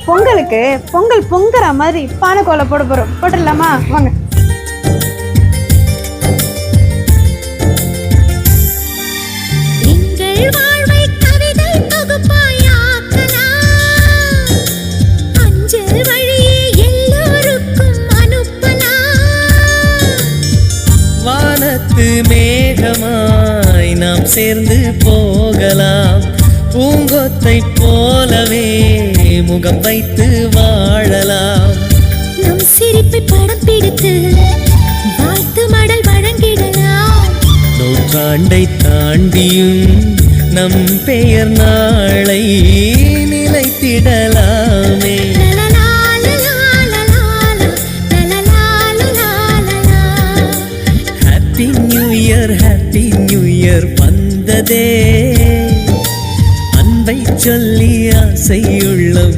பொங்கலுக்கு பொங்கல் பொங்குற மாதிரி பானைக்கோலை போட போறோம். போட்டுடலாமா? வாங்க. மேகமாய் நாம் சேர்ந்து போகலாம். பூங்கொத்தை போலவே முகம் வைத்து வாழலாம். நம் சிரிப்பை படம் பிடித்து வாழ்த்து மடல் வழங்கிடலாம். நூற்றாண்டை தாண்டியும் நம் பெயர் நாளை நிலைத்திடலாமே. ஹாப்பி நியூ இயர் வந்ததே, அன்பை சொல்லி ஆசையுள்ளம்